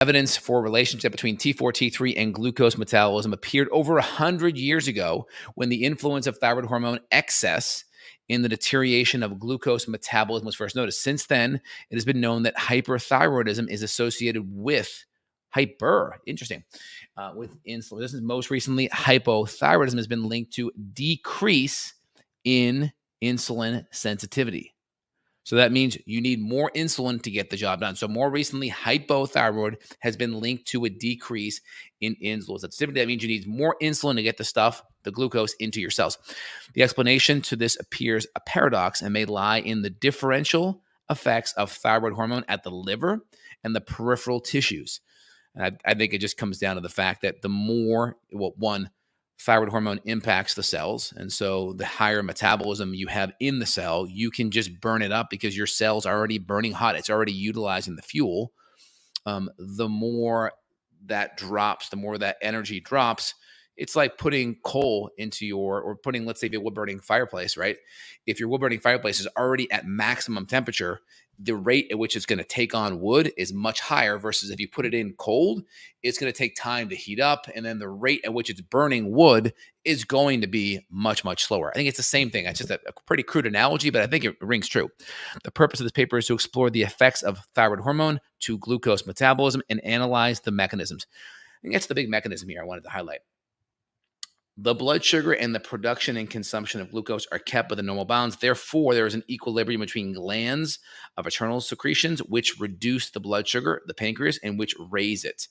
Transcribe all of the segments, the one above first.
Evidence for relationship between T4, T3, and glucose metabolism appeared over 100 years ago when the influence of thyroid hormone excess in the deterioration of glucose metabolism was first noticed. Since then, it has been known that hyperthyroidism is associated with with insulin. This is most recently hypothyroidism has been linked to decrease in insulin sensitivity. So that means you need more insulin to get the job done. So more recently, hypothyroid has been linked to a decrease in insulin sensitivity. That means you need more insulin to get the glucose into your cells. The explanation to this appears a paradox and may lie in the differential effects of thyroid hormone at the liver and the peripheral tissues. And I think it just comes down to the fact that the more, thyroid hormone impacts the cells. And so the higher metabolism you have in the cell, you can just burn it up because your cell's already burning hot. It's already utilizing the fuel. The more that drops, the more that energy drops. It's like putting coal into let's say, a wood burning fireplace, right? If your wood burning fireplace is already at maximum temperature, the rate at which it's going to take on wood is much higher versus if you put it in cold, it's going to take time to heat up. And then the rate at which it's burning wood is going to be much, much slower. I think it's the same thing. It's just a pretty crude analogy, but I think it rings true. The purpose of this paper is to explore the effects of thyroid hormone to glucose metabolism and analyze the mechanisms. I think that's the big mechanism here I wanted to highlight. The blood sugar and the production and consumption of glucose are kept within normal bounds. Therefore, there is an equilibrium between glands of adrenal secretions, which reduce the blood sugar, the pancreas, and which raise it.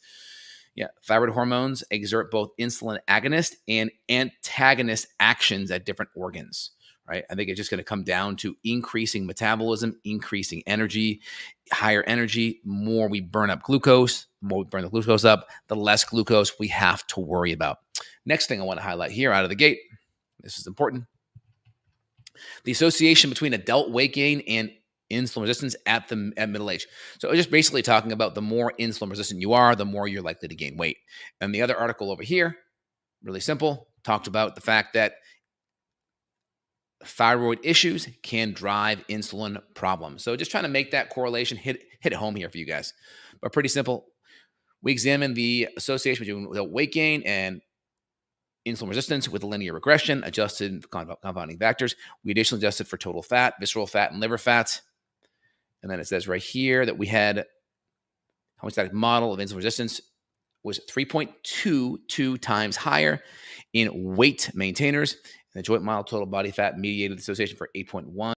Thyroid hormones exert both insulin agonist and antagonist actions at different organs, right? I think it's just going to come down to increasing metabolism, increasing energy, higher energy, more we burn up glucose, the more we burn the glucose up, the less glucose we have to worry about. Next thing I want to highlight here out of the gate, this is important, the association between adult weight gain and insulin resistance at middle age. So just basically talking about the more insulin resistant you are, the more you're likely to gain weight. And the other article over here, really simple, talked about the fact that thyroid issues can drive insulin problems. So just trying to make that correlation hit it home here for you guys. But pretty simple. We examine the association between weight gain and insulin resistance with a linear regression, adjusted for confounding factors. We additionally adjusted for total fat, visceral fat, and liver fat. And then it says right here that we had homeostatic model of insulin resistance was 3.22 times higher in weight maintainers. And the joint model total body fat mediated association for 8.1.